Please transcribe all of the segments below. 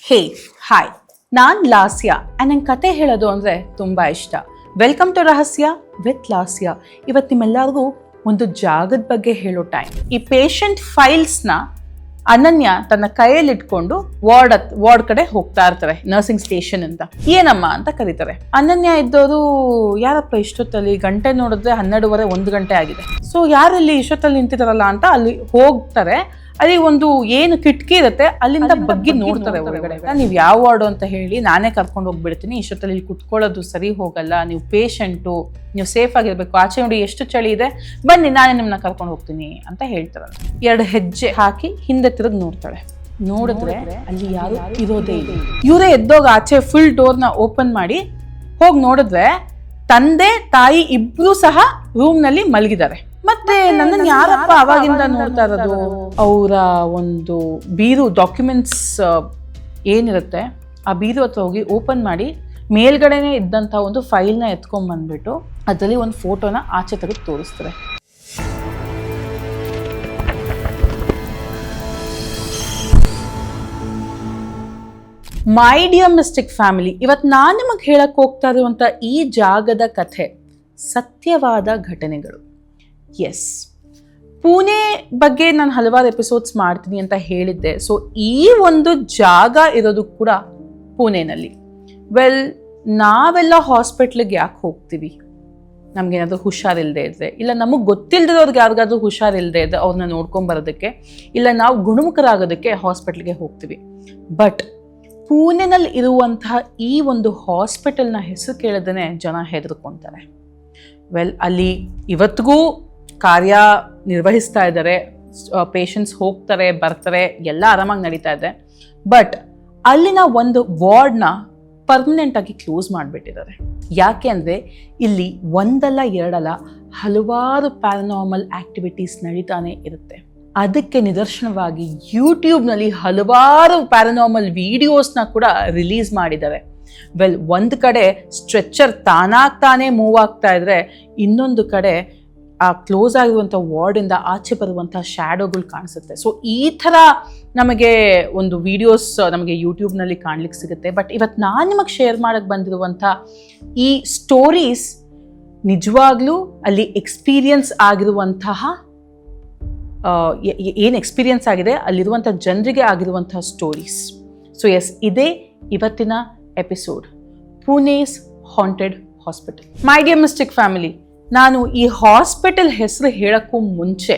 ಹೇ hi, ನಾನು ಲಾಸ್ಯ ನಂಗೆ ಕತೆ ಹೇಳೋದು ಅಂದರೆ ತುಂಬ ಇಷ್ಟ. ವೆಲ್ಕಮ್ ಟು ರಹಸ್ಯ ವಿತ್ ಲಾಸ್ಯ. ಇವತ್ತು ನಿಮ್ಮೆಲ್ಲರಿಗೂ ಒಂದು ಜಾಗದ ಬಗ್ಗೆ ಹೇಳೋ ಟೈಮ್. ಈ ಪೇಷಂಟ್ ಫೈಲ್ಸ್ನ ಅನನ್ಯ ತನ್ನ ಕೈಯಲ್ಲಿ ಇಟ್ಕೊಂಡು ವಾರ್ಡ್ ಕಡೆ ಹೋಗ್ತಾ ಇರ್ತಾರೆ. ನರ್ಸಿಂಗ್ ಸ್ಟೇಷನ್ ಅಂತ ಏನಮ್ಮ ಅಂತ ಕರೀತಾರೆ. ಅನನ್ಯ ಇದ್ದವರು ಯಾರಪ್ಪ ಇಷ್ಟೊತ್ತಲ್ಲಿ, ಗಂಟೆ ನೋಡಿದ್ರೆ 12:30 1 ಗಂಟೆ ಆಗಿದೆ. ಸೊ ಯಾರಲ್ಲಿ ಇಷ್ಟೊತ್ತಲ್ಲಿ ನಿಂತಿದಾರಲ್ಲ ಅಂತ ಅಲ್ಲಿ ಹೋಗ್ತಾರೆ. ಅಲ್ಲಿ ಒಂದು ಏನು ಕಿಟಕಿ ಇರುತ್ತೆ, ಅಲ್ಲಿಂದ ಬಗ್ಗಿ ನೋಡ್ತಾರೆ ಹೊರಗಡೆ. ನೀವು ಯಾವ ವಾರ್ಡು ಅಂತ ಹೇಳಿ ನಾನೇ ಕರ್ಕೊಂಡು ಹೋಗ್ಬಿಡ್ತೀನಿ, ಇಷ್ಟೊತ್ತಲ್ಲಿ ಇಲ್ಲಿ ಕುತ್ಕೊಳ್ಳೋದು ಸರಿ ಹೋಗಲ್ಲ, ನೀವು ಪೇಷಂಟು, ನೀವು ಸೇಫ್ ಆಗಿರ್ಬೇಕು, ಆಚೆ ನೋಡಿ ಎಷ್ಟು ಚಳಿ ಇದೆ, ಬನ್ನಿ ನಾನೇ ನಿಮ್ಮನ್ನ ಕರ್ಕೊಂಡು ಹೋಗ್ತೀನಿ ಅಂತ ಹೇಳ್ತಾರಲ್ಲ. 2 ಹೆಜ್ಜೆ ಹಾಕಿ ಹಿಂದೆ ತಿರುಗಿ ನೋಡ್ತಾಳೆ. ನೋಡಿದ್ರೆ ಅಲ್ಲಿ ಯಾರು ಇರೋದೇ ಇಲ್ಲ. ಇವರೇ ಎದ್ದೋಗ ಆಚೆ ಫುಲ್ ಡೋರ್ನ ಓಪನ್ ಮಾಡಿ ಹೋಗಿ ನೋಡಿದ್ರೆ ತಂದೆ ತಾಯಿ ಇಬ್ರು ಸಹ ರೂಮ್ ನಲ್ಲಿ ಮಲಗಿದ್ದಾರೆ. ಮತ್ತೆ ನನ್ನನ್ನು ಯಾರಪ್ಪ ಅವಾಗಿಂದ ನೋಡ್ತಾ ಇರೋದು? ಅವರ ಒಂದು ಬೀರು ಡಾಕ್ಯುಮೆಂಟ್ಸ್ ಏನಿರುತ್ತೆ ಆ ಬೀರು ಹತ್ರ ಹೋಗಿ ಓಪನ್ ಮಾಡಿ ಮೇಲ್ಗಡೆನೆ ಇದ್ದಂಥ ಒಂದು ಫೈಲ್ನ ಎತ್ಕೊಂಡ್ ಬಂದ್ಬಿಟ್ಟು ಅದರಲ್ಲಿ ಒಂದು ಫೋಟೋನ ಆಚೆ ತೆಗೆದು ತೋರಿಸ್ತಾರೆ. ಮೈ ಡಿಯರ್ ಮಿಸ್ಟಿಕ್ ಫ್ಯಾಮಿಲಿ, ಇವತ್ತು ನಾನು ನಿಮಗೆ ಹೇಳಕ್ ಹೋಗ್ತಾ ಇರುವಂಥ ಈ ಜಾಗದ ಕಥೆ ಸತ್ಯವಾದ ಘಟನೆಗಳು. ಎಸ್, ಪುಣೆ ಬಗ್ಗೆ ನಾನು ಹಲವಾರು ಎಪಿಸೋಡ್ಸ್ ಮಾಡ್ತೀನಿ ಅಂತ ಹೇಳಿದ್ದೆ. ಸೊ ಈ ಒಂದು ಜಾಗ ಇರೋದು ಕೂಡ ಪುಣೆನಲ್ಲಿ. ನಾವೆಲ್ಲ ಹಾಸ್ಪಿಟ್ಲಿಗೆ ಯಾಕೆ ಹೋಗ್ತೀವಿ? ನಮ್ಗೇನಾದ್ರೂ ಹುಷಾರಿಲ್ಲದೆ ಇದ್ರೆ, ಇಲ್ಲ ನಮಗೆ ಗೊತ್ತಿಲ್ಲದವ್ರಿಗೆ ಯಾರಿಗಾದ್ರೂ ಹುಷಾರಿಲ್ಲದೆ ಇದ್ರೆ ಅವ್ರನ್ನ ನೋಡ್ಕೊಂಬರೋದಕ್ಕೆ, ಇಲ್ಲ ನಾವು ಗುಣಮುಖರಾಗೋದಕ್ಕೆ ಹಾಸ್ಪಿಟ್ಲಿಗೆ ಹೋಗ್ತೀವಿ. ಬಟ್ ಪುಣೆನಲ್ಲಿ ಇರುವಂತಹ ಈ ಒಂದು ಹಾಸ್ಪಿಟಲ್ನ ಹೆಸರು ಕೇಳಿದ್ರೆ ಜನ ಹೆದರ್ಕೊಂತಾರೆ. ಅಲ್ಲಿ ಇವತ್ತಿಗೂ ಕಾರ್ಯ ನಿರ್ವಹಿಸ್ತಾ ಇದ್ದಾರೆ, ಪೇಷಂಟ್ಸ್ ಹೋಗ್ತಾರೆ ಬರ್ತಾರೆ, ಎಲ್ಲ ಆರಾಮಾಗಿ ನಡೀತಾ ಇದೆ. ಬಟ್ ಅಲ್ಲಿನ ಒಂದು ವಾರ್ಡ್ನ ಪರ್ಮನೆಂಟ್ ಆಗಿ ಕ್ಲೋಸ್ ಮಾಡಿಬಿಟ್ಟಿದ್ದಾರೆ. ಯಾಕೆ ಅಂದರೆ ಇಲ್ಲಿ ಒಂದಲ್ಲ ಎರಡಲ್ಲ ಹಲವಾರು ಪ್ಯಾರನಾರ್ಮಲ್ ಆಕ್ಟಿವಿಟೀಸ್ ನಡೀತಾನೆ ಇರುತ್ತೆ. ಅದಕ್ಕೆ ನಿದರ್ಶನವಾಗಿ ಯೂಟ್ಯೂಬ್ನಲ್ಲಿ ಹಲವಾರು ಪ್ಯಾರನಾರ್ಮಲ್ ವಿಡಿಯೋಸ್ನ ಕೂಡ ರಿಲೀಸ್ ಮಾಡಿದ್ದಾರೆ. ಒಂದು ಕಡೆ ಸ್ಟ್ರೆಚರ್ ತಾನೇ ಮೂವ್ ಆಗ್ತಾ ಇದ್ರೆ, ಇನ್ನೊಂದು ಕಡೆ ಆ ಕ್ಲೋಸ್ ಆಗಿರುವಂಥ ವಾರ್ಡಿಂದ ಆಚೆ ಬರುವಂಥ ಶ್ಯಾಡೋಗಳು ಕಾಣಿಸುತ್ತೆ. ಸೊ ಈ ಥರ ನಮಗೆ ಒಂದು ವಿಡಿಯೋಸ್ ನಮಗೆ ಯೂಟ್ಯೂಬ್ನಲ್ಲಿ ಕಾಣ್ಲಿಕ್ಕೆ ಸಿಗುತ್ತೆ. ಬಟ್ ಇವತ್ತು ನಾನು ನಿಮಗೆ ಶೇರ್ ಮಾಡಕ್ಕೆ ಬಂದಿರುವಂಥ ಈ ಸ್ಟೋರೀಸ್ ನಿಜವಾಗ್ಲೂ ಅಲ್ಲಿ ಎಕ್ಸ್ಪೀರಿಯನ್ಸ್ ಆಗಿರುವಂತಹ ಏನು ಎಕ್ಸ್ಪೀರಿಯನ್ಸ್ ಆಗಿದೆ ಅಲ್ಲಿರುವಂಥ ಜನರಿಗೆ ಆಗಿರುವಂಥ ಸ್ಟೋರೀಸ್. ಸೊ ಎಸ್, ಇದೇ ಇವತ್ತಿನ episode, Pune's haunted hospital. My dear mystic family, ನಾನು ಈ ಹಾಸ್ಪಿಟಲ್ ಹೆಸರು ಹೇಳಕ್ಕೂ ಮುಂಚೆ,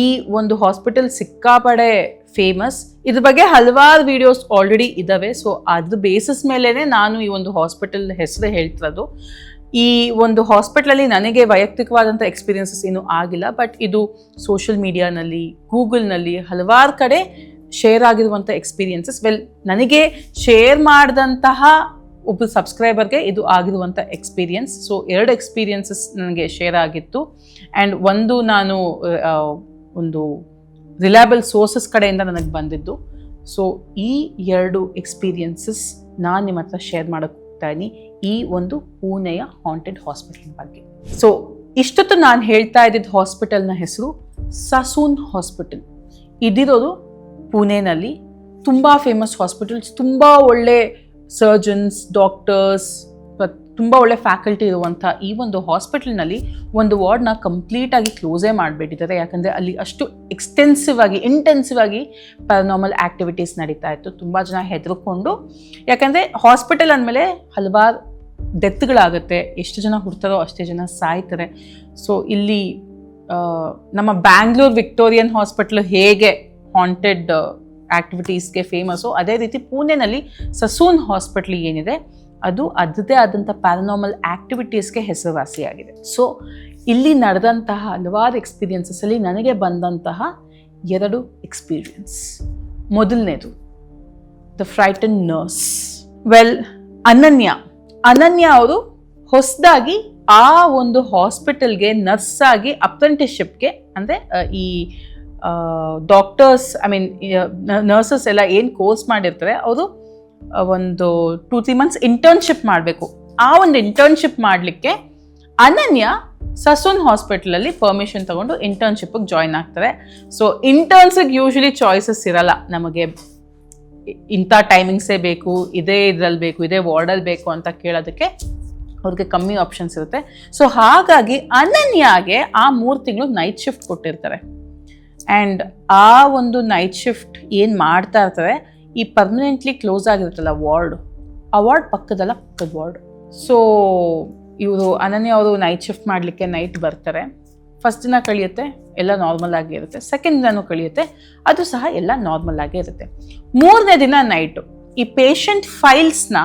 ಈ ಒಂದು ಹಾಸ್ಪಿಟಲ್ ಸಿಕ್ಕಾಪಡೆ ಫೇಮಸ್, ಇದ್ರ ಬಗ್ಗೆ ಹಲವಾರು ವಿಡಿಯೋಸ್ ಆಲ್ರೆಡಿ ಇದ್ದಾವೆ. ಸೊ ಅದ್ರ ಬೇಸಿಸ್ ಮೇಲೇನೆ ನಾನು ಈ ಒಂದು ಹಾಸ್ಪಿಟಲ್ ಹೆಸರು ಹೇಳ್ತಿರೋದು. ಈ ಒಂದು ಹಾಸ್ಪಿಟಲಲ್ಲಿ ನನಗೆ ವೈಯಕ್ತಿಕವಾದಂಥ ಎಕ್ಸ್ಪೀರಿಯನ್ಸಸ್ ಏನೂ ಆಗಿಲ್ಲ. ಬಟ್ ಇದು ಸೋಷಿಯಲ್ ಮೀಡಿಯಾನಲ್ಲಿ, ಗೂಗಲ್ನಲ್ಲಿ ಹಲವಾರು ಕಡೆ ಶೇರ್ ಆಗಿರುವಂಥ ಎಕ್ಸ್ಪೀರಿಯನ್ಸಸ್. ನನಗೆ ಶೇರ್ ಮಾಡಿದಂತಹ ಒಬ್ಬ ಸಬ್ಸ್ಕ್ರೈಬರ್ಗೆ ಇದು ಆಗಿರುವಂಥ ಎಕ್ಸ್ಪೀರಿಯನ್ಸ್. ಸೊ 2 ಎಕ್ಸ್ಪೀರಿಯನ್ಸಸ್ ನನಗೆ ಶೇರ್ ಆಗಿತ್ತು. ಆ್ಯಂಡ್ ಒಂದು ನಾನು ಒಂದು ರಿಲಯಬಲ್ ಸೋರ್ಸಸ್ ಕಡೆಯಿಂದ ನನಗೆ ಬಂದಿದ್ದು. ಸೊ ಈ 2 ಎಕ್ಸ್ಪೀರಿಯನ್ಸಸ್ ನಾನು ನಿಮ್ಮ ಹತ್ರ ಶೇರ್ ಮಾಡೋಕ್ಕೆ ಹೋಗ್ತಾ ಇದ್ದೀನಿ, ಈ ಒಂದು ಪುಣೆಯ ಹಾಂಟೆಡ್ ಹಾಸ್ಪಿಟಲ್ ಬಗ್ಗೆ. ಸೊ ಇಷ್ಟೊತ್ತು ನಾನು ಹೇಳ್ತಾ ಇದ್ದಿದ್ದ ಹಾಸ್ಪಿಟಲ್ನ ಹೆಸರು ಸಸೂನ್ ಹಾಸ್ಪಿಟಲ್. ಇದಿರೋದು ಪುಣೆನಲ್ಲಿ. ತುಂಬ ಫೇಮಸ್ ಹಾಸ್ಪಿಟಲ್ಸ್, ತುಂಬ ಒಳ್ಳೆ ಸರ್ಜನ್ಸ್, ಡಾಕ್ಟರ್ಸ್, ತುಂಬ ಒಳ್ಳೆ ಫ್ಯಾಕಲ್ಟಿ ಇರುವಂಥ ಈ ಒಂದು ಹಾಸ್ಪಿಟಲ್ನಲ್ಲಿ ಒಂದು ವಾರ್ಡ್ನ ಕಂಪ್ಲೀಟಾಗಿ ಕ್ಲೋಸೇ ಮಾಡಿಬಿಟ್ಟಿದ್ದಾರೆ. ಯಾಕಂದರೆ ಅಲ್ಲಿ ಅಷ್ಟು ಇಂಟೆನ್ಸಿವ್ ಆಗಿ ಪ್ಯಾರನಾರ್ಮಲ್ ಆ್ಯಕ್ಟಿವಿಟೀಸ್ ನಡೀತಾ ಇತ್ತು. ತುಂಬ ಜನ ಹೆದರ್ಕೊಂಡು, ಯಾಕಂದರೆ ಹಾಸ್ಪಿಟಲ್ ಅಂದಮೇಲೆ ಹಲವಾರು ಡೆತ್ಗಳಾಗುತ್ತೆ, ಎಷ್ಟು ಜನ ಹುಡ್ತಾರೋ ಅಷ್ಟೇ ಜನ ಸಾಯ್ತಾರೆ. ಸೊ ಇಲ್ಲಿ ನಮ್ಮ ಬ್ಯಾಂಗ್ಳೂರ್ ವಿಕ್ಟೋರಿಯನ್ ಹಾಸ್ಪಿಟಲ್ ಹೇಗೆ ಹಾಂಟೆಡ್ ಆಕ್ಟಿವಿಟೀಸ್ಗೆ ಫೇಮಸ್ಸು, ಅದೇ ರೀತಿ ಪುಣೆನಲ್ಲಿ ಸಸೂನ್ ಹಾಸ್ಪಿಟಲ್ ಏನಿದೆ ಅದು ಅದರದೇ ಆದಂಥ ಪ್ಯಾರನಾರ್ಮಲ್ ಆಕ್ಟಿವಿಟೀಸ್ಗೆ ಹೆಸರುವಾಸಿಯಾಗಿದೆ. ಸೊ ಇಲ್ಲಿ ನಡೆದಂತಹ ಹಲವಾರು ಎಕ್ಸ್ಪೀರಿಯನ್ಸಸ್ಸಲ್ಲಿ ನನಗೆ ಬಂದಂತಹ 2 ಎಕ್ಸ್ಪೀರಿಯನ್ಸ್. ಮೊದಲನೇದು ದ ಫ್ರೈಟನ್ ನರ್ಸ್. ಅನನ್ಯ ಅವರು ಹೊಸದಾಗಿ ಆ ಒಂದು ಹಾಸ್ಪಿಟಲ್ಗೆ ನರ್ಸ್ ಆಗಿ ಅಪ್ರೆಂಟಿಸ್ಶಿಪ್ಗೆ, ಅಂದರೆ ಈ ಡಾಕ್ಟರ್ಸ್ ನರ್ಸಸ್ ಎಲ್ಲ ಏನು ಕೋರ್ಸ್ ಮಾಡಿರ್ತಾರೆ ಅವರು ಒಂದು 2-3 ಮಂತ್ಸ್ ಇಂಟರ್ನ್ಶಿಪ್ ಮಾಡಬೇಕು. ಆ ಒಂದು ಇಂಟರ್ನ್ಶಿಪ್ ಮಾಡಲಿಕ್ಕೆ ಅನನ್ಯ ಸಸೂನ್ ಹಾಸ್ಪಿಟಲಲ್ಲಿ ಪರ್ಮಿಷನ್ ತಗೊಂಡು ಇಂಟರ್ನ್ಶಿಪ್ಗೆ ಜಾಯ್ನ್ ಆಗ್ತಾರೆ. ಸೊ ಇಂಟರ್ನ್ಸಿಗೆ ಯೂಶಲಿ ಚಾಯ್ಸಸ್ ಇರಲ್ಲ, ನಮಗೆ ಇಂಥ ಟೈಮಿಂಗ್ಸೇ ಬೇಕು, ಇದೇ ಇದ್ರಲ್ಲಿ ಬೇಕು, ಇದೇ ವಾರ್ಡಲ್ಲಿ ಬೇಕು ಅಂತ ಕೇಳೋದಕ್ಕೆ ಅವ್ರಿಗೆ ಕಮ್ಮಿ ಆಪ್ಷನ್ಸ್ ಇರುತ್ತೆ. ಸೊ ಹಾಗಾಗಿ ಅನನ್ಯಾಗೆ ಆ 3 ತಿಂಗಳು ನೈಟ್ ಶಿಫ್ಟ್ ಕೊಟ್ಟಿರ್ತಾರೆ. ಆ್ಯಂಡ್ ಆ ಒಂದು ನೈಟ್ ಶಿಫ್ಟ್ ಏನು ಮಾಡ್ತಾ ಇರ್ತಾರೆ, ಈ ಪರ್ಮನೆಂಟ್ಲಿ ಕ್ಲೋಸ್ ಆಗಿರುತ್ತಲ್ಲ ವಾರ್ಡ್, ಆ ವಾರ್ಡ್ ಪಕ್ಕದ ವಾರ್ಡ್. ಸೊ ಇವರು ಅನನ್ಯ ಅವರು ನೈಟ್ ಶಿಫ್ಟ್ ಮಾಡಲಿಕ್ಕೆ ನೈಟ್ ಬರ್ತಾರೆ. ಫಸ್ಟ್ ದಿನ ಕಳಿಯುತ್ತೆ, ಎಲ್ಲ ನಾರ್ಮಲ್ ಆಗೇ ಇರುತ್ತೆ. ಸೆಕೆಂಡ್ ದಿನನೂ ಕಳಿಯುತ್ತೆ, ಅದು ಸಹ ಎಲ್ಲ ನಾರ್ಮಲ್ ಆಗೇ ಇರುತ್ತೆ. 3ನೇ ದಿನ ನೈಟು ಈ ಪೇಷಂಟ್ ಫೈಲ್ಸ್ನ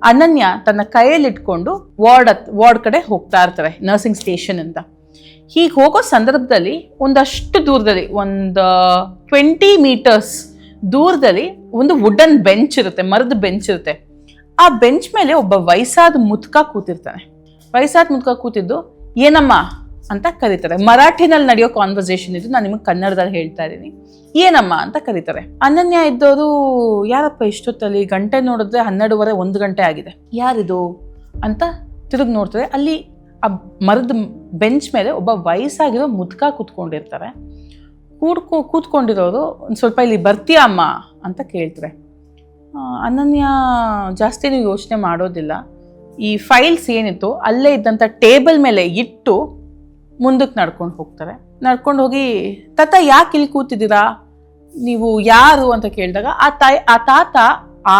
ಅನನ್ಯ ತನ್ನ ಕೈಯಲ್ಲಿ ಇಟ್ಕೊಂಡು ವಾರ್ಡ್ ಕಡೆ ಹೋಗ್ತಾ ಇರ್ತಾರೆ, ನರ್ಸಿಂಗ್ ಸ್ಟೇಷನ್ ಅಂತ. ಹೀಗೆ ಹೋಗೋ ಸಂದರ್ಭದಲ್ಲಿ ಒಂದಷ್ಟು ದೂರದಲ್ಲಿ, ಒಂದು 20 ಮೀಟರ್ಸ್ ದೂರದಲ್ಲಿ ಒಂದು ವುಡನ್ ಬೆಂಚ್ ಇರುತ್ತೆ, ಮರದ ಬೆಂಚ್ ಇರುತ್ತೆ. ಆ ಬೆಂಚ್ ಮೇಲೆ ಒಬ್ಬ ವಯಸ್ಸಾದ ಮುದುಕ ಕೂತಿರ್ತಾನೆ. ವಯಸ್ಸಾದ ಮುದುಕ ಕೂತಿದ್ದು ಏನಮ್ಮ ಅಂತ ಕರೀತಾರೆ. ಮರಾಠಿನಲ್ಲಿ ನಡೆಯೋ ಕಾನ್ವರ್ಸೇಷನ್ ಇದು, ನಾನು ನಿಮಗೆ ಕನ್ನಡದಲ್ಲಿ ಹೇಳ್ತಾ ಇದ್ದೀನಿ. ಏನಮ್ಮ ಅಂತ ಕರೀತಾರೆ. ಅನನ್ಯ ಇದ್ದವರು ಯಾರಪ್ಪ ಇಷ್ಟೊತ್ತಲ್ಲಿ, ಗಂಟೆ ನೋಡಿದ್ರೆ 12:30 1 ಗಂಟೆ ಆಗಿದೆ, ಯಾರಿದು ಅಂತ ತಿರುಗಿ ನೋಡ್ತಾರೆ. ಅಲ್ಲಿ ಆ ಮರದ ಬೆಂಚ್ ಮೇಲೆ ಒಬ್ಬ ವಯಸ್ಸಾಗಿರೋ ಮುದುಕ ಕೂತ್ಕೊಂಡಿರ್ತಾರೆ. ಕೂತ್ಕೊಂಡಿರೋರು ಒಂದು ಸ್ವಲ್ಪ ಇಲ್ಲಿ ಬರ್ತೀಯಾ ಅಮ್ಮ ಅಂತ ಕೇಳ್ತಾರೆ. ಅನನ್ಯ ಜಾಸ್ತಿನೂ ಯೋಚನೆ ಮಾಡೋದಿಲ್ಲ. ಈ ಫೈಲ್ಸ್ ಏನಿತ್ತು ಅಲ್ಲೇ ಇದ್ದಂಥ ಟೇಬಲ್ ಮೇಲೆ ಇಟ್ಟು ಮುಂದಕ್ಕೆ ನಡ್ಕೊಂಡು ಹೋಗ್ತಾರೆ. ನಡ್ಕೊಂಡು ಹೋಗಿ, ತಾತ ಯಾಕೆ ಇಲ್ಲಿ ಕೂತಿದ್ದೀರಾ, ನೀವು ಯಾರು ಅಂತ ಕೇಳಿದಾಗ ಆ ತಾತ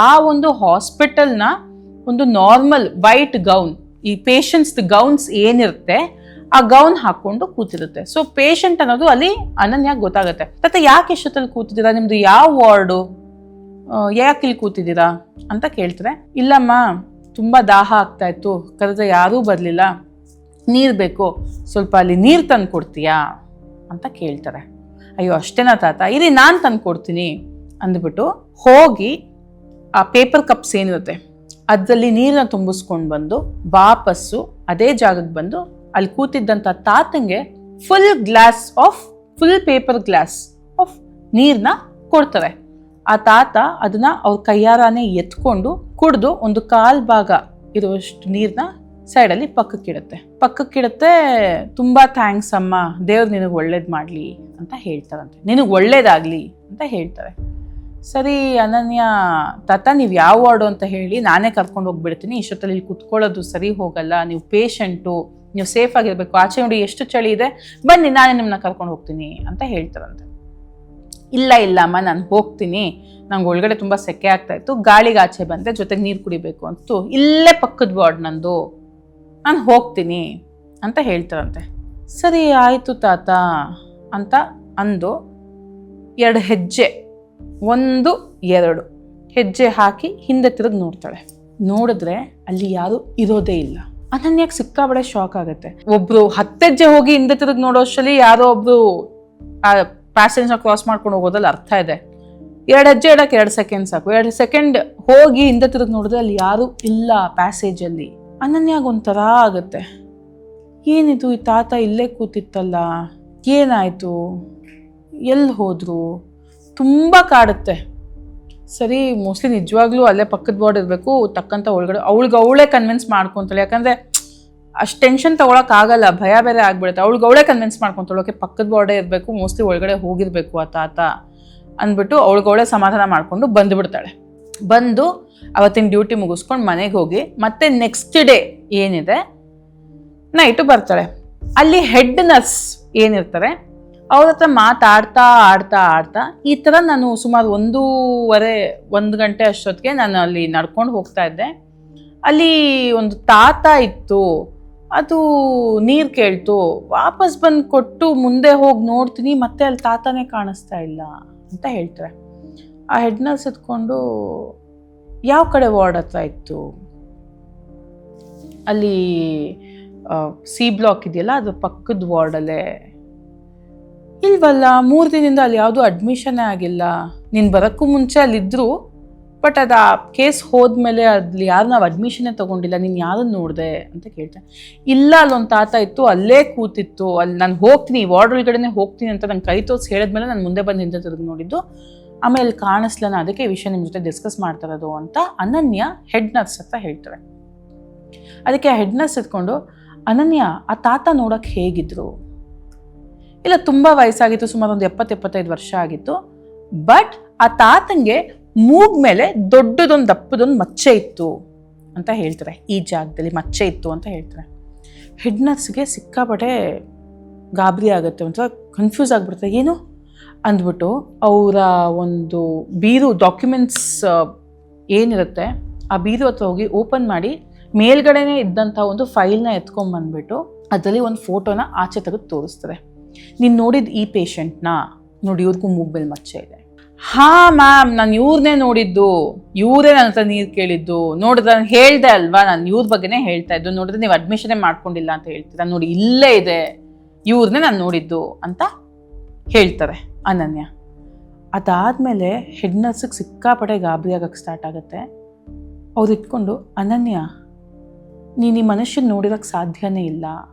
ಆ ಒಂದು ಹಾಸ್ಪಿಟಲ್ನ ಒಂದು ನಾರ್ಮಲ್ ವೈಟ್ ಗೌನ್, ಈ ಪೇಷಂಟ್ಸ್ ಗೌನ್ಸ್ ಏನಿರುತ್ತೆ ಆ ಗೌನ್ ಹಾಕೊಂಡು ಕೂತಿರುತ್ತೆ. ಸೊ ಪೇಷಂಟ್ ಅನ್ನೋದು ಅಲ್ಲಿ ಅನನ್ಯಾಗ ಗೊತ್ತಾಗುತ್ತೆ. ತಾತ ಯಾಕೆ ಎಷ್ಟೊತ್ತಲ್ಲಿ ಕೂತಿದ್ದೀರಾ, ನಿಮ್ದು ಯಾವ ವಾರ್ಡು, ಯಾಕೆ ಇಲ್ಲಿ ಕೂತಿದ್ದೀರಾ ಅಂತ ಕೇಳ್ತಾರೆ. ಇಲ್ಲಮ್ಮ, ತುಂಬ ದಾಹ ಆಗ್ತಾ ಇತ್ತು, ಕರೆದ್ರೆ ಯಾರೂ ಬರಲಿಲ್ಲ, ನೀರು ಬೇಕು, ಸ್ವಲ್ಪ ಅಲ್ಲಿ ನೀರು ತಂದು ಕೊಡ್ತೀಯಾ ಅಂತ ಕೇಳ್ತಾರೆ. ಅಯ್ಯೋ ಅಷ್ಟೇನಾ ತಾತ, ಇರಿ ನಾನು ತಂದು ಕೊಡ್ತೀನಿ ಅಂದ್ಬಿಟ್ಟು ಹೋಗಿ ಆ ಪೇಪರ್ ಕಪ್ಸ್ ಏನಿರುತ್ತೆ ಅದರಲ್ಲಿ ನೀರನ್ನ ತುಂಬಿಸ್ಕೊಂಡು ಬಂದು ವಾಪಸ್ಸು ಅದೇ ಜಾಗಕ್ಕೆ ಬಂದು ಅಲ್ಲಿ ಕೂತಿದ್ದಂಥ ತಾತಂಗೆ ಫುಲ್ ಪೇಪರ್ ಗ್ಲಾಸ್ ಆಫ್ ನೀರನ್ನ ಕೊಡ್ತಾರೆ. ಆ ತಾತ ಅದನ್ನ ಅವ್ರ ಕೈಯಾರಾನೆ ಎತ್ಕೊಂಡು ಕುಡಿದು ಒಂದು 1/4 ಭಾಗ ಇರುವಷ್ಟು ನೀರನ್ನ ಸೈಡಲ್ಲಿ ಪಕ್ಕಕ್ಕಿಡುತ್ತೆ. ತುಂಬ ಥ್ಯಾಂಕ್ಸ್ ಅಮ್ಮ, ದೇವ್ರು ನಿನಗೆ ಒಳ್ಳೇದು ಮಾಡಲಿ ಅಂತ ಹೇಳ್ತಾರಂತೆ, ನಿನಗೆ ಒಳ್ಳೇದಾಗಲಿ ಅಂತ ಹೇಳ್ತಾರೆ. ಸರಿ ಅನನ್ಯ, ತಾತ ನೀವು ಯಾವ ವಾರ್ಡು ಅಂತ ಹೇಳಿ ನಾನೇ ಕರ್ಕೊಂಡು ಹೋಗ್ಬಿಡ್ತೀನಿ, ಇಷ್ಟೊತ್ತಲ್ಲಿ ಇಲ್ಲಿ ಕುತ್ಕೊಳ್ಳೋದು ಸರಿ ಹೋಗಲ್ಲ, ನೀವು ಪೇಷಂಟು, ನೀವು ಸೇಫ್ ಆಗಿರ್ಬೇಕು, ಆಚೆ ನೋಡಿ ಎಷ್ಟು ಚಳಿ ಇದೆ, ಬನ್ನಿ ನಾನೇ ನಿಮ್ಮನ್ನ ಕರ್ಕೊಂಡು ಹೋಗ್ತೀನಿ ಅಂತ ಹೇಳ್ತಾರಂತೆ. ಇಲ್ಲ ಅಮ್ಮ ನಾನು ಹೋಗ್ತೀನಿ, ನಂಗೆ ಒಳಗಡೆ ತುಂಬ ಸೆಕೆ ಆಗ್ತಾ ಇತ್ತು, ಗಾಳಿಗೆ ಆಚೆ ಬಂದೆ, ಜೊತೆಗೆ ನೀರು ಕುಡಿಬೇಕು ಅಂತು, ಇಲ್ಲೇ ಪಕ್ಕದ ವಾರ್ಡ್ ನಂದು, ನಾನು ಹೋಗ್ತೀನಿ ಅಂತ ಹೇಳ್ತಾರಂತೆ. ಸರಿ ಆಯಿತು ತಾತ ಅಂತ ಅಂದು 2 ಹೆಜ್ಜೆ, 1 2 ಹೆಜ್ಜೆ ಹಾಕಿ ಹಿಂದೆ ತಿರುಗಿ ನೋಡ್ತಾಳೆ. ನೋಡಿದ್ರೆ ಅಲ್ಲಿ ಯಾರು ಇರೋದೇ ಇಲ್ಲ. ಅನನ್ಯಕ್ಕೆ ಸಿಕ್ಕಾಬಡೆ ಶಾಕ್ ಆಗುತ್ತೆ. ಒಬ್ರು 10 ಹೆಜ್ಜೆ ಹೋಗಿ ಹಿಂದೆ ತಿರುಗಿ ನೋಡೋಷ್ಟರಲ್ಲಿ ಯಾರೋ ಒಬ್ರು ಆ ಪ್ಯಾಸೇಜ್ನ ಕ್ರಾಸ್ ಮಾಡ್ಕೊಂಡು ಹೋಗೋದ್ರಲ್ಲಿ ಅರ್ಥ ಇದೆ. 2 ಹೆಜ್ಜೆ ಇಡಕ್ಕೆ 2 ಸೆಕೆಂಡ್ ಸಾಕು. 2 ಸೆಕೆಂಡ್ ಹೋಗಿ ಹಿಂದೆ ತಿರುಗಿ ನೋಡಿದ್ರೆ ಅಲ್ಲಿ ಯಾರು ಇಲ್ಲ ಪ್ಯಾಸೇಜಲ್ಲಿ. ಅನನ್ಯಾಗ ಒಂಥರ ಆಗುತ್ತೆ, ಏನಿದು ಈ ತಾತ ಇಲ್ಲೇ ಕೂತಿತ್ತಲ್ಲ, ಏನಾಯ್ತು, ಎಲ್ಲಿ ಹೋದ್ರು, ತುಂಬ ಕಾಡುತ್ತೆ. ಸರಿ ಮೋಸ್ಟ್ಲಿ ನಿಜವಾಗ್ಲೂ ಅಲ್ಲೇ ಪಕ್ಕದ ವಾರ್ಡ್ ಇರಬೇಕು, ತಕ್ಕಂಥ ಒಳಗಡೆ ಅವಳೇ ಕನ್ವಿನ್ಸ್ ಮಾಡ್ಕೊತಾಳೆ. ಯಾಕಂದರೆ ಅಷ್ಟು ಟೆನ್ಷನ್ ತೊಗೊಳಕ್ಕಾಗಲ್ಲ, ಭಯ ಬೇರೆ ಆಗ್ಬಿಡುತ್ತೆ. ಅವಳೇ ಕನ್ವಿನ್ಸ್ ಮಾಡ್ಕೊತಾಳೋಕೆ ಪಕ್ಕದ ವಾರ್ಡೇ ಇರಬೇಕು, ಮೋಸ್ಟ್ಲಿ ಒಳಗಡೆ ಹೋಗಿರ್ಬೇಕು ಆ ತಾತ ಅಂದ್ಬಿಟ್ಟು ಅವಳೇ ಸಮಾಧಾನ ಮಾಡಿಕೊಂಡು ಬಂದುಬಿಡ್ತಾಳೆ. ಬಂದು ಅವತ್ತಿನ ಡ್ಯೂಟಿ ಮುಗಿಸ್ಕೊಂಡು ಮನೆಗೆ ಹೋಗಿ ಮತ್ತೆ ನೆಕ್ಸ್ಟ್ ಡೇ ಏನಿದೆ ನೈಟು ಬರ್ತಾಳೆ. ಅಲ್ಲಿ ಹೆಡ್ ನರ್ಸ್ ಏನಿರ್ತಾರೆ ಅವ್ರ ಹತ್ರ ಮಾತಾಡ್ತಾ ಈ ಥರ ನಾನು ಸುಮಾರು 1:30 ಗಂಟೆ ಅಷ್ಟೊತ್ತಿಗೆ ನಾನು ಅಲ್ಲಿ ನಡ್ಕೊಂಡು ಹೋಗ್ತಾ ಇದ್ದೆ. ಅಲ್ಲಿ ಒಂದು ತಾತ ಇತ್ತು, ಅದು ನೀರು ಕೇಳ್ತು, ವಾಪಸ್ ಬಂದು ಕೊಟ್ಟು ಮುಂದೆ ಹೋಗಿ ನೋಡ್ತೀನಿ, ಮತ್ತೆ ಅಲ್ಲಿ ತಾತನೇ ಕಾಣಿಸ್ತಾ ಇಲ್ಲ ಅಂತ ಹೇಳ್ತಾರೆ. ಆ ಹೆಡ್ ನರ್ಸ್ ಎತ್ಕೊಂಡು ಯಾವ ಕಡೆ ವಾರ್ಡ್ ಹತ್ರ ಇತ್ತು, ಅಲ್ಲಿ C ಬ್ಲಾಕ್ ಇದೆಯಲ್ಲ ಅದು ಪಕ್ಕದ ವಾರ್ಡಲ್ಲೇ. ಇಲ್ವಲ್ಲ, 3 ದಿನದಿಂದ ಅಲ್ಲಿ ಯಾವುದೂ ಅಡ್ಮಿಷನ್ನೇ ಆಗಿಲ್ಲ, ನೀನು ಬರೋಕ್ಕೂ ಮುಂಚೆ ಅಲ್ಲಿದ್ದರು, ಬಟ್ ಅದು ಆ ಕೇಸ್ ಹೋದ್ಮೇಲೆ ಅಲ್ಲಿ ಯಾರು ನಾವು ಅಡ್ಮಿಷನ್ನೇ ತೊಗೊಂಡಿಲ್ಲ, ನೀನು ಯಾರನ್ನು ನೋಡಿದೆ ಅಂತ ಕೇಳ್ತೇನೆ. ಇಲ್ಲ ಅಲ್ಲೊಂದು ತಾತ ಇತ್ತು, ಅಲ್ಲೇ ಕೂತಿತ್ತು, ಅಲ್ಲಿ ನಾನು ಹೋಗ್ತೀನಿ ವಾರ್ಡ್ ಒಳಗಡೆ ಹೋಗ್ತೀನಿ ಅಂತ ನಂಗೆ ಕೈ ತೋರಿಸಿ ಹೇಳಿದ್ಮೇಲೆ ನಾನು ಮುಂದೆ ಬಂದು ಹಿಂದೆ ತಿರುಗಿ ನೋಡಿದ್ದು, ಆಮೇಲೆ ಕಾಣಿಸ್ಲ, ಅದಕ್ಕೆ ಈ ವಿಷಯ ನಿಮ್ಮ ಜೊತೆ ಡಿಸ್ಕಸ್ ಮಾಡ್ತಾ ಇರೋದು ಅಂತ ಅನನ್ಯ ಹೆಡ್ ನರ್ಸ್ ಹತ್ರ ಹೇಳ್ತಾರೆ. ಅದಕ್ಕೆ ಆ ಹೆಡ್ ನರ್ಸ್ ಎತ್ಕೊಂಡು, ಅನನ್ಯ ಆ ತಾತ ನೋಡೋಕ್ಕೆ ಹೇಗಿದ್ರು? ಇಲ್ಲ ತುಂಬ ವಯಸ್ಸಾಗಿತ್ತು, ಸುಮಾರು ಒಂದು 70-75 ವರ್ಷ ಆಗಿತ್ತು, ಬಟ್ ಆ ತಾತಂಗೆ ಮೂಗ್ ಮೇಲೆ ದೊಡ್ಡದೊಂದು ದಪ್ಪದೊಂದು ಮಚ್ಚೆ ಇತ್ತು ಅಂತ ಹೇಳ್ತಾರೆ, ಈ ಜಾಗದಲ್ಲಿ ಮಚ್ಚೆ ಇತ್ತು ಅಂತ ಹೇಳ್ತಾರೆ. ಹೆಡ್ ನರ್ಸ್ಗೆ ಸಿಕ್ಕಾಪಟ್ಟೆ ಗಾಬರಿ ಆಗುತ್ತೆ, ಒಂಥರ ಕನ್ಫ್ಯೂಸ್ ಆಗಿಬಿಡುತ್ತೆ, ಏನು ಅಂದ್ಬಿಟ್ಟು ಅವರ ಒಂದು ಬೀರು ಡಾಕ್ಯುಮೆಂಟ್ಸ್ ಏನಿರುತ್ತೆ ಆ ಬೀರು ಹತ್ರ ಹೋಗಿ ಓಪನ್ ಮಾಡಿ ಮೇಲ್ಗಡೆನೇ ಇದ್ದಂಥ ಒಂದು ಫೈಲ್ನ ಎತ್ಕೊಂಡ್ಬಂದ್ಬಿಟ್ಟು ಅದರಲ್ಲಿ ಒಂದು ಫೋಟೋನ ಆಚೆ ತೆಗೆದು ತೋರಿಸ್ತಾರೆ. ನೀನು ನೋಡಿದ ಈ ಪೇಷಂಟ್ನ ನೋಡಿ, ಇವ್ರಿಗೂ ಮೂಗ್ಬೇಲ್ ಮಚ್ಚೆ ಇದೆ. ಹಾಂ ಮ್ಯಾಮ್, ನಾನು ಇವ್ರನ್ನೇ ನೋಡಿದ್ದು, ಇವರೇ ನನ್ನ ಹತ್ರ ನೀರು ಕೇಳಿದ್ದು, ನೋಡಿದ್ರೆ ನಾನು ಹೇಳ್ದೆ ಅಲ್ವಾ, ನಾನು ಇವ್ರ ಬಗ್ಗೆನೇ ಹೇಳ್ತಾ ಇದ್ದು, ನೋಡಿದ್ರೆ ನೀವು ಅಡ್ಮಿಷನೇ ಮಾಡ್ಕೊಂಡಿಲ್ಲ ಅಂತ ಹೇಳ್ತೀರಾ, ನೋಡಿ ಇಲ್ಲೇ ಇದೆ, ಇವ್ರನ್ನೇ ನಾನು ನೋಡಿದ್ದು ಅಂತ ಹೇಳ್ತಾರೆ ಅನನ್ಯ. ಅದಾದಮೇಲೆ ಹೆಡ್ ನರ್ಸಿಗೆ ಸಿಕ್ಕಾಪಟ್ಟೆ ಗಾಬರಿ ಆಗಕ್ಕೆ ಸ್ಟಾರ್ಟ್ ಆಗುತ್ತೆ. ಅವ್ರು ಇಟ್ಕೊಂಡು, ಅನನ್ಯ ನೀನು ಈ ಮನುಷ್ಯನ ನೋಡಿರೋಕ್ಕೆ ಸಾಧ್ಯನೇ ಇಲ್ಲ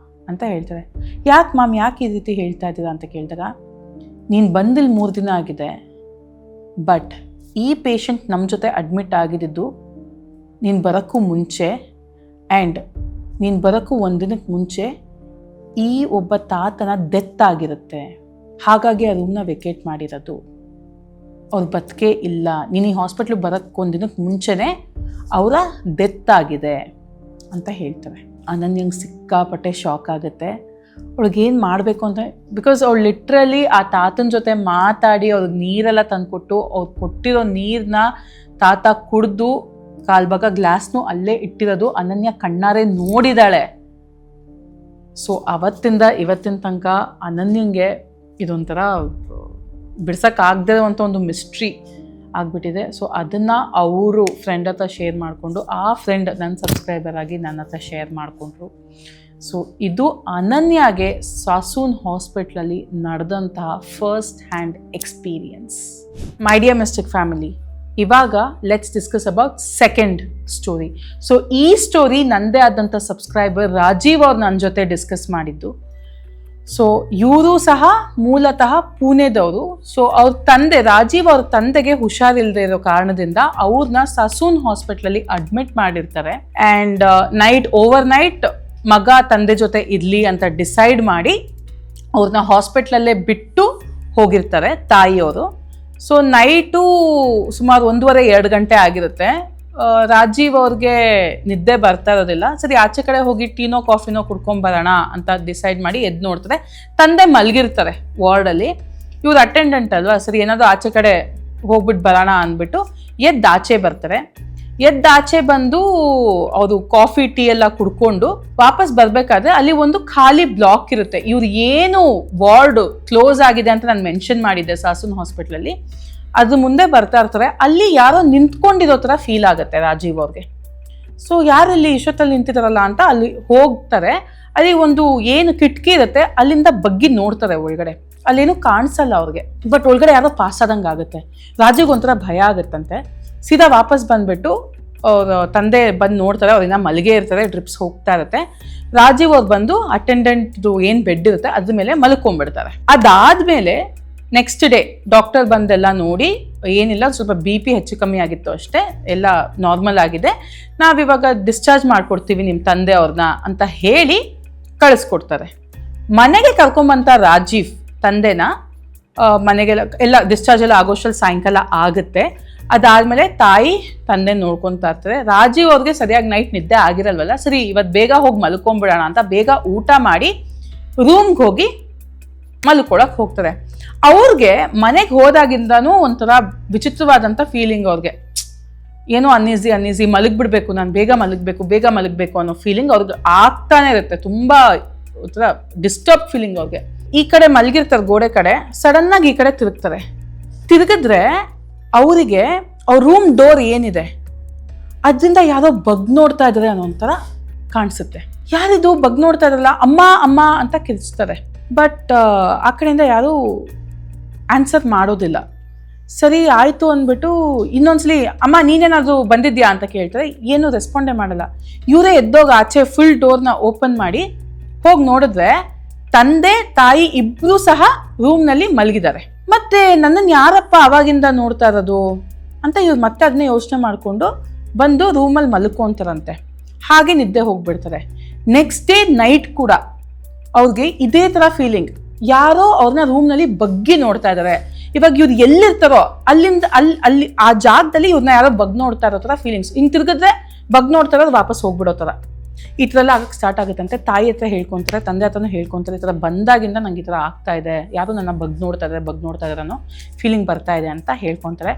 ಅಂತ ಹೇಳ್ತಾರೆ. ಯಾಕೆ ಮ್ಯಾಮ್, ಯಾಕೆ ಈ ರೀತಿ ಹೇಳ್ತಾ ಇದ್ದೀರಾ ಅಂತ ಕೇಳಿದಾಗ, ನೀನು ಬಂದಿಲ್ಲಿ 3 ದಿನ ಆಗಿದೆ, ಬಟ್ ಈ ಪೇಷಂಟ್ ನಮ್ಮ ಜೊತೆ ಅಡ್ಮಿಟ್ ಆಗಿದ್ದು ನೀನು ಬರೋಕ್ಕೂ ಮುಂಚೆ ಆ್ಯಂಡ್ ನೀನು ಬರೋಕ್ಕೂ 1 ದಿನಕ್ಕೆ ಮುಂಚೆ ಈ ಒಬ್ಬ ತಾತನ ಡೆತ್ ಆಗಿರುತ್ತೆ, ಹಾಗಾಗಿ ಆ ರೂಮ್ನ ವೆಕೇಟ್ ಮಾಡಿರೋದು, ಅವ್ರು ಬದುಕೇ ಇಲ್ಲ, ನೀನು ಈ ಹಾಸ್ಪಿಟ್ಲಿಗೆ ಬರೋಕ್ಕೆ 1 ದಿನಕ್ಕೆ ಮುಂಚೆನೇ ಅವರ ಡೆತ್ ಆಗಿದೆ ಅಂತ ಹೇಳ್ತಾರೆ. ಅನನ್ಯಂಗೆ ಸಿಕ್ಕಾಪಟ್ಟೆ ಶಾಕ್ ಆಗುತ್ತೆ. ಅವಳಿಗೇನು ಮಾಡಬೇಕು ಅಂತ, ಬಿಕಾಸ್ ಅವಳು ಲಿಟ್ರಲಿ ಆ ತಾತನ ಜೊತೆ ಮಾತಾಡಿ ಅವ್ರಿಗೆ ನೀರೆಲ್ಲ ತಂದುಕೊಟ್ಟು ಅವ್ರು ಕೊಟ್ಟಿರೋ ನೀರನ್ನ ತಾತ ಕುಡಿದು ಕಾಲ್ಭಾಗ ಗ್ಲಾಸ್ನು ಅಲ್ಲೇ ಇಟ್ಟಿರೋದು ಅನನ್ಯ ಕಣ್ಣಾರೆ ನೋಡಿದಾಳೆ. ಸೊ ಅವತ್ತಿಂದ ಇವತ್ತಿನ ತನಕ ಅನನ್ಯಂಗೆ ಇದೊಂಥರ ಬಿಡ್ಸೋಕ್ಕಾಗದೇ ಇರುವಂಥ ಒಂದು ಮಿಸ್ಟ್ರಿ ಆಗಿಬಿಟ್ಟಿದೆ. ಸೊ ಅದನ್ನು ಅವರು ಫ್ರೆಂಡ್ ಹತ್ರ ಶೇರ್ ಮಾಡಿಕೊಂಡು, ಆ ಫ್ರೆಂಡ್ ನನ್ನ ಸಬ್ಸ್ಕ್ರೈಬರ್ ಆಗಿ ನನ್ನ ಹತ್ರ ಶೇರ್ ಮಾಡಿಕೊಂಡ್ರು. ಸೊ ಇದು ಅನನ್ಯಾಗೆ ಸಾಸೂನ್ ಹಾಸ್ಪಿಟ್ಲಲ್ಲಿ ನಡೆದಂತಹ first hand experience. My dear mystic family, ಇವಾಗ let's discuss about second story. So ಈ ಸ್ಟೋರಿ ನನ್ನದೇ ಆದಂಥ ಸಬ್ಸ್ಕ್ರೈಬರ್ ರಾಜೀವ್ ಅವ್ರು ನನ್ನ ಜೊತೆ ಡಿಸ್ಕಸ್ ಮಾಡಿದ್ದು. ಸೊ ಇವರು ಸಹ ಮೂಲತಃ ಪುಣೆದವರು. ಸೊ ಅವ್ರ ತಂದೆ, ರಾಜೀವ್ ಅವ್ರ ತಂದೆಗೆ ಹುಷಾರಿಲ್ಲದೆ ಇರೋ ಕಾರಣದಿಂದ ಅವ್ರನ್ನ ಸಸೂನ್ ಹಾಸ್ಪಿಟ್ಲಲ್ಲಿ ಅಡ್ಮಿಟ್ ಮಾಡಿರ್ತಾರೆ. ಆ್ಯಂಡ್ ಓವರ್ ನೈಟ್ ಮಗ ತಂದೆ ಜೊತೆ ಇರಲಿ ಅಂತ ಡಿಸೈಡ್ ಮಾಡಿ ಅವ್ರನ್ನ ಹಾಸ್ಪಿಟ್ಲಲ್ಲೇ ಬಿಟ್ಟು ಹೋಗಿರ್ತಾರೆ ತಾಯಿಯವರು. ಸೊ ನೈಟು ಸುಮಾರು 1:30-2 ಗಂಟೆ ಆಗಿರುತ್ತೆ. ರಾಜೀವ್ ಅವ್ರಿಗೆ ನಿದ್ದೆ ಬರ್ತಾ ಇರೋದಿಲ್ಲ. ಸರಿ ಆಚೆ ಕಡೆ ಹೋಗಿ ಟೀನೋ ಕಾಫಿನೋ ಕುಡ್ಕೊಂಬರೋಣ ಅಂತ ಡಿಸೈಡ್ ಮಾಡಿ ಎದ್ದು ನೋಡ್ತಾರೆ, ತಂದೆ ಮಲಗಿರ್ತಾರೆ ವಾರ್ಡಲ್ಲಿ. ಇವ್ರು ಅಟೆಂಡೆಂಟ್ ಅಲ್ವಾ, ಸರಿ ಏನಾದರೂ ಆಚೆ ಕಡೆ ಹೋಗ್ಬಿಟ್ಟು ಬರೋಣ ಅಂದ್ಬಿಟ್ಟು ಆಚೆ ಬರ್ತಾರೆ. ಆಚೆ ಬಂದು ಅವರು ಕಾಫಿ ಟೀ ಎಲ್ಲ ಕುಡ್ಕೊಂಡು ವಾಪಸ್ ಬರಬೇಕಾದ್ರೆ ಅಲ್ಲಿ ಒಂದು ಖಾಲಿ ಬ್ಲಾಕ್ ಇರುತ್ತೆ. ಇವ್ರು ಏನು ವಾರ್ಡ್ ಕ್ಲೋಸ್ ಆಗಿದೆ ಅಂತ ನಾನು ಮೆನ್ಷನ್ ಮಾಡಿದ್ದೆ ಸಾಸೂನ್ ಹಾಸ್ಪಿಟ್ಲಲ್ಲಿ, ಅದ್ರ ಮುಂದೆ ಬರ್ತಾ ಇರ್ತಾರೆ. ಅಲ್ಲಿ ಯಾರೋ ನಿಂತ್ಕೊಂಡಿರೋ ಥರ ಫೀಲ್ ಆಗುತ್ತೆ ರಾಜೀವ್ ಅವ್ರಿಗೆ. ಸೊ ಯಾರಲ್ಲಿ ಇಷ್ಟೊತ್ತಲ್ಲಿ ನಿಂತಿದಾರಲ್ಲ ಅಂತ ಅಲ್ಲಿ ಹೋಗ್ತಾರೆ. ಅಲ್ಲಿ ಒಂದು ಏನು ಕಿಟಕಿ ಇರುತ್ತೆ, ಅಲ್ಲಿಂದ ಬಗ್ಗಿ ನೋಡ್ತಾರೆ ಒಳಗಡೆ. ಅಲ್ಲೇನು ಕಾಣಿಸಲ್ಲ ಅವ್ರಿಗೆ, ಬಟ್ ಒಳಗಡೆ ಯಾರೋ ಪಾಸ್ ಆದಂಗೆ ಆಗುತ್ತೆ. ರಾಜೀವ್ ಒಂಥರ ಭಯ ಆಗುತ್ತಂತೆ. ಸೀದಾ ವಾಪಸ್ ಬಂದ್ಬಿಟ್ಟು ಅವ್ರ ತಂದೆ ಬಂದು ನೋಡ್ತಾರೆ, ಅವ್ರಿನ್ನ ಮಲಗೇ ಇರ್ತಾರೆ, ಡ್ರಿಪ್ಸ್ ಹೋಗ್ತಾ ಇರುತ್ತೆ. ರಾಜೀವ್ ಅವ್ರು ಬಂದು ಅಟೆಂಡೆಂಟ್ದು ಏನು ಬೆಡ್ ಇರುತ್ತೆ ಅದ್ರ ಮೇಲೆ ಮಲ್ಕೊಂಡ್ಬಿಡ್ತಾರೆ. ಅದಾದ್ಮೇಲೆ ನೆಕ್ಸ್ಟ್ ಡೇ ಡಾಕ್ಟರ್ ಬಂದೆಲ್ಲ ನೋಡಿ, ಏನಿಲ್ಲ ಸ್ವಲ್ಪ BP ಹೆಚ್ಚು ಕಮ್ಮಿ ಆಗಿತ್ತು ಅಷ್ಟೇ, ಎಲ್ಲ ನಾರ್ಮಲ್ ಆಗಿದೆ, ನಾವಿವಾಗ ಡಿಸ್ಚಾರ್ಜ್ ಮಾಡಿಕೊಡ್ತೀವಿ ನಿಮ್ಮ ತಂದೆ ಅವ್ರನ್ನ ಅಂತ ಹೇಳಿ ಕಳಿಸ್ಕೊಡ್ತಾರೆ. ಮನೆಗೆ ಕರ್ಕೊಂಬಂತ ರಾಜೀವ್ ತಂದೆನ ಮನೆಗೆಲ್ಲ ಎಲ್ಲ ಡಿಸ್ಚಾರ್ಜ್ ಎಲ್ಲ ಆಗೋಷ್ಟರಲ್ಲಿ ಸಾಯಂಕಾಲ ಆಗುತ್ತೆ. ಅದಾದಮೇಲೆ ತಾಯಿ ತಂದೆ ನೋಡ್ಕೊತಾ ಇರ್ತಾರೆ. ರಾಜೀವ್ ಅವ್ರಿಗೆ ಸರಿಯಾಗಿ ನೈಟ್ ನಿದ್ದೆ ಆಗಿರಲ್ವಲ್ಲ, ಸರಿ ಇವತ್ತು ಬೇಗ ಹೋಗಿ ಮಲ್ಕೊಂಬಿಡೋಣ ಅಂತ ಬೇಗ ಊಟ ಮಾಡಿ ರೂಮ್ಗೆ ಹೋಗಿ ಮಲ್ಕೊಳಕ್ಕೆ ಹೋಗ್ತಾರೆ. ಅವ್ರಿಗೆ ಮನೆಗೆ ಹೋದಾಗಿಂದನೂ ಒಂಥರ ವಿಚಿತ್ರವಾದಂಥ ಫೀಲಿಂಗ್, ಅವ್ರಿಗೆ ಏನೋ ಅನ್ನೀಸಿ ಮಲಗಿಬಿಡ್ಬೇಕು, ನಾನು ಬೇಗ ಮಲಗಬೇಕು ಅನ್ನೋ ಫೀಲಿಂಗ್ ಅವ್ರಿಗೆ ಆಗ್ತಾನೆ ಇರುತ್ತೆ. ತುಂಬ ಒಂಥರ ಡಿಸ್ಟರ್ಬ್ ಫೀಲಿಂಗ್ ಅವ್ರಿಗೆ. ಈ ಕಡೆ ಮಲಗಿರ್ತಾರೆ ಗೋಡೆ ಕಡೆ, ಸಡನ್ನಾಗಿ ಈ ಕಡೆ ತಿರುಗಿದ್ರೆ ಅವರಿಗೆ ಅವ್ರ ರೂಮ್ ಡೋರ್ ಏನಿದೆ ಅದರಿಂದ ಯಾರೋ ಬಗ್ ನೋಡ್ತಾ ಇದ್ದಾರೆ ಅನ್ನೋ ಒಂಥರ ಕಾಣಿಸುತ್ತೆ. ಯಾರಿದು ಬಗ್ ನೋಡ್ತಾ ಇದ್ರಲ್ಲ, ಅಮ್ಮ ಅಂತ ಕಿರ್ಚ್ತಾರೆ. ಬಟ್ ಆ ಕಡೆಯಿಂದ ಯಾರೂ ಆನ್ಸರ್ ಮಾಡೋದಿಲ್ಲ. ಸರಿ ಆಯಿತು ಅಂದ್ಬಿಟ್ಟು ಇನ್ನೊಂದ್ಸಲಿ ಅಮ್ಮ ನೀನೇನಾದರೂ ಬಂದಿದ್ಯಾ ಅಂತ ಕೇಳ್ತಾರೆ, ಏನೂ ರೆಸ್ಪಾಂಡೇ ಮಾಡಲ್ಲ. ಇವರೇ ಎದ್ದೋಗ ಆಚೆ ಫುಲ್ ಡೋರ್ನ ಓಪನ್ ಮಾಡಿ ಹೋಗಿ ನೋಡಿದ್ರೆ ತಂದೆ ತಾಯಿ ಇಬ್ಬರೂ ಸಹ ರೂಮ್ನಲ್ಲಿ ಮಲಗಿದ್ದಾರೆ. ಮತ್ತೆ ನನ್ನನ್ನು ಯಾರಪ್ಪ ಅವಾಗಿಂದ ನೋಡ್ತಾ ಇರೋದು ಅಂತ ಇವ್ರು ಮತ್ತೆ ಅದನ್ನೇ ಯೋಚನೆ ಮಾಡಿಕೊಂಡು ಬಂದು ರೂಮಲ್ಲಿ ಮಲ್ಕೊಂತಾರಂತೆ. ಹಾಗೆ ನಿದ್ದೆ ಹೋಗ್ಬಿಡ್ತಾರೆ. ನೆಕ್ಸ್ಟ್ ಡೇ ನೈಟ್ ಕೂಡ ಅವ್ರಿಗೆ ಇದೇ ಥರ ಫೀಲಿಂಗ್, ಯಾರೋ ಅವ್ರನ್ನ ರೂಮ್ನಲ್ಲಿ ಬಗ್ಗಿ ನೋಡ್ತಾ ಇದ್ದಾರೆ. ಇವಾಗ ಇವ್ರು ಎಲ್ಲಿರ್ತಾರೋ ಅಲ್ಲಿಂದ ಅಲ್ಲಿ ಆ ಜಾಗದಲ್ಲಿ ಇವ್ರನ್ನ ಯಾರೋ ಬಗ್ ನೋಡ್ತಾ ಇರೋ ಥರ ಫೀಲಿಂಗ್ಸ್. ಹಿಂಗೆ ತಿರ್ಗಿದ್ರೆ ಬಗ್ ನೋಡ್ತಾ ಇರೋದು ವಾಪಸ್ ಹೋಗ್ಬಿಡೋ ಥರ ಈ ಥರ ಎಲ್ಲ ಆಗಕ್ಕೆ ಸ್ಟಾರ್ಟ್ ಆಗುತ್ತಂತೆ. ತಾಯಿ ಹತ್ರ ಹೇಳ್ಕೊತಾರೆ, ತಂದೆ ಹತ್ರನೂ ಹೇಳ್ಕೊತಾರೆ, ಈ ಥರ ಬಂದಾಗಿಂದ ನಂಗೆ ಈ ಥರ ಆಗ್ತಾ ಇದೆ, ಯಾರು ನನ್ನ ಬಗ್ ನೋಡ್ತಾ ಇದ್ದಾರೆ ಅನ್ನೋ ಫೀಲಿಂಗ್ ಬರ್ತಾ ಇದೆ ಅಂತ ಹೇಳ್ಕೊತಾರೆ.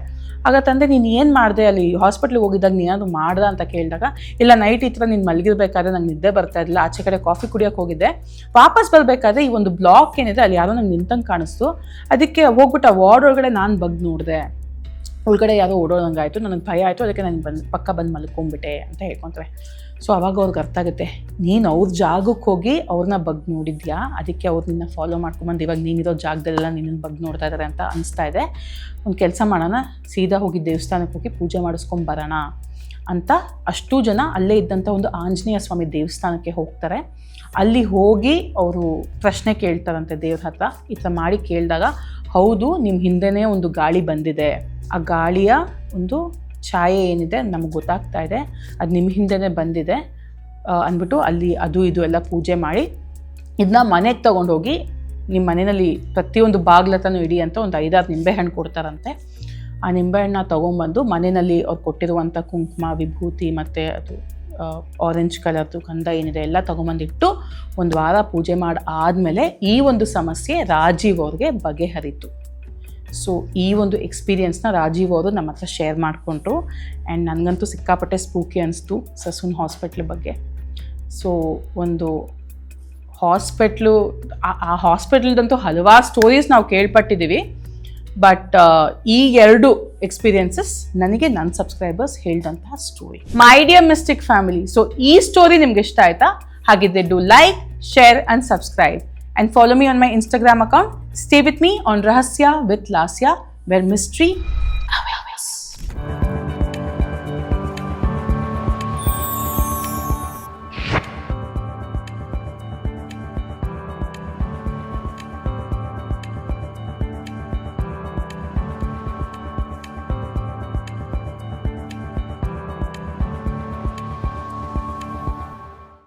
ಆಗ ತಂದೆ ನೀನು ಏನು ಮಾಡಿದೆ ಅಲ್ಲಿ ಹಾಸ್ಪಿಟ್ಲಿಗೆ ಹೋಗಿದ್ದಾಗ ನೀನಾದ್ರು ಮಾಡ್ದ ಅಂತ ಕೇಳಿದಾಗ, ಇಲ್ಲ ನೈಟ್ ಈ ಥರ ನೀನು ಮಲಗಿರ್ಬೇಕಾದ್ರೆ ನಂಗೆ ನಿದ್ದೆ ಬರ್ತಾ ಇರಲಿಲ್ಲ, ಆಚೆ ಕಡೆ ಕಾಫಿ ಕುಡಿಯೋಕೆ ಹೋಗಿದ್ದೆ, ವಾಪಸ್ ಬರಬೇಕಾದ್ರೆ ಈ ಒಂದು ಬ್ಲಾಕ್ ಏನಿದೆ ಅಲ್ಲಿ ಯಾರೋ ನಂಗೆ ನಿಂತಂಗೆ ಕಾಣಿಸ್ತು, ಅದಕ್ಕೆ ಹೋಗ್ಬಿಟ್ಟು ಆ ವಾರ್ಡ್ ಒಳಗಡೆ ನಾನು ಬಗ್ ನೋಡಿದೆ, ಒಳಗಡೆ ಯಾರೋ ಓಡೋದಂಗೆ ಆಯಿತು, ನನಗೆ ಭಯ ಆಯಿತು, ಅದಕ್ಕೆ ನಾನು ಪಕ್ಕ ಬಂದು ಮಲ್ಕೊಂಡ್ಬಿಟ್ಟೆ ಅಂತ ಹೇಳ್ಕೊತಾರೆ. ಸೊ ಅವಾಗ ಅವ್ರಿಗೆ ಅರ್ಥ ಆಗುತ್ತೆ, ನೀನು ಅವ್ರ ಜಾಗಕ್ಕೆ ಹೋಗಿ ಅವ್ರನ್ನ ಬಗ್ ನೋಡಿದ್ಯಾ, ಅದಕ್ಕೆ ಅವ್ರು ನಿನ್ನ ಫಾಲೋ ಮಾಡ್ಕೊಂಬಂದು ಇವಾಗ ನೀನಿರೋ ಜಾಗದಲ್ಲೆಲ್ಲ ನಿನ್ನ ಬಗ್ ನೋಡ್ತಾ ಇದ್ದಾರೆ ಅಂತ ಅನಿಸ್ತಾ ಇದೆ. ಒಂದು ಕೆಲಸ ಮಾಡೋಣ, ಸೀದಾ ಹೋಗಿ ದೇವಸ್ಥಾನಕ್ಕೆ ಹೋಗಿ ಪೂಜೆ ಮಾಡಿಸ್ಕೊಂಬರೋಣ ಅಂತ ಅಷ್ಟೂ ಜನ ಅಲ್ಲೇ ಇದ್ದಂಥ ಒಂದು ಆಂಜನೇಯ ಸ್ವಾಮಿ ದೇವಸ್ಥಾನಕ್ಕೆ ಹೋಗ್ತಾರೆ. ಅಲ್ಲಿ ಹೋಗಿ ಅವರು ಪ್ರಶ್ನೆ ಕೇಳ್ತಾರಂತೆ ದೇವ್ರ ಹತ್ರ. ಈ ಥರ ಮಾಡಿ ಕೇಳಿದಾಗ, ಹೌದು ನಿಮ್ಮ ಹಿಂದೆನೇ ಒಂದು ಗಾಳಿ ಬಂದಿದೆ, ಆ ಗಾಳಿಯ ಒಂದು ಛಾಯೆ ಏನಿದೆ ನಮಗೆ ಗೊತ್ತಾಗ್ತಾ ಇದೆ, ಅದು ನಿಮ್ಮ ಹಿಂದೆನೇ ಬಂದಿದೆ ಅಂದ್ಬಿಟ್ಟು ಅಲ್ಲಿ ಅದು ಇದು ಎಲ್ಲ ಪೂಜೆ ಮಾಡಿ ಇದನ್ನ ಮನೆಗೆ ತೊಗೊಂಡೋಗಿ ನಿಮ್ಮ ಮನೆಯಲ್ಲಿ ಪ್ರತಿಯೊಂದು ಬಾಗ್ಲತನೂ ಇಡಿ ಅಂತ ಒಂದು 5-6 ನಿಂಬೆಹಣ್ಣು ಕೊಡ್ತಾರಂತೆ. ಆ ನಿಂಬೆಹಣ್ಣನ್ನ ತೊಗೊಂಬಂದು ಮನೆಯಲ್ಲಿ ಅವ್ರು ಕೊಟ್ಟಿರುವಂಥ ಕುಂಕುಮ, ವಿಭೂತಿ ಮತ್ತು ಅದು ಆರೆಂಜ್ ಕಲರ್ದು ಗಂಧ ಏನಿದೆ ಎಲ್ಲ ತೊಗೊಂಬಂದಿಟ್ಟು 1 ವಾರ ಪೂಜೆ ಮಾಡಿ ಆದಮೇಲೆ ಈ ಒಂದು ಸಮಸ್ಯೆ ರಾಜೀವ್ ಅವ್ರಿಗೆ ಬಗೆಹರಿತು. ಸೊ ಈ ಒಂದು ಎಕ್ಸ್ಪೀರಿಯನ್ಸ್ನ ರಾಜೀವ್ ಅವರು ನಮ್ಮ ಹತ್ರ ಶೇರ್ ಮಾಡಿಕೊಂಡ್ರು. ಆ್ಯಂಡ್ ನನಗಂತೂ ಸಿಕ್ಕಾಪಟ್ಟೆ ಸ್ಪೂಕಿ ಅನಿಸ್ತು ಸಸುನ್ ಹಾಸ್ಪಿಟ್ಲ್ ಬಗ್ಗೆ. ಸೊ ಒಂದು ಹಾಸ್ಪಿಟ್ಲು, ಆ ಹಾಸ್ಪಿಟಲ್ದಂತೂ ಹಲವಾರು ಸ್ಟೋರೀಸ್ ನಾವು ಕೇಳ್ಪಟ್ಟಿದ್ದೀವಿ. ಬಟ್ ಈ 2 ಎಕ್ಸ್ಪೀರಿಯನ್ಸಸ್ ನನಗೆ ನನ್ನ ಸಬ್ಸ್ಕ್ರೈಬರ್ಸ್ ಹೇಳಿದಂತಹ ಸ್ಟೋರಿ. ಮೈ ಡಿಯರ್ ಮಿಸ್ಟಿಕ್ ಫ್ಯಾಮಿಲಿ, ಸೊ ಈ ಸ್ಟೋರಿ ನಿಮ್ಗೆ ಇಷ್ಟ ಆಯಿತಾ? ಹಾಗಿದ್ದರೆ do like, share and subscribe. And follow me on my Instagram account. Stay with me on Rahasya with Lasya, where mystery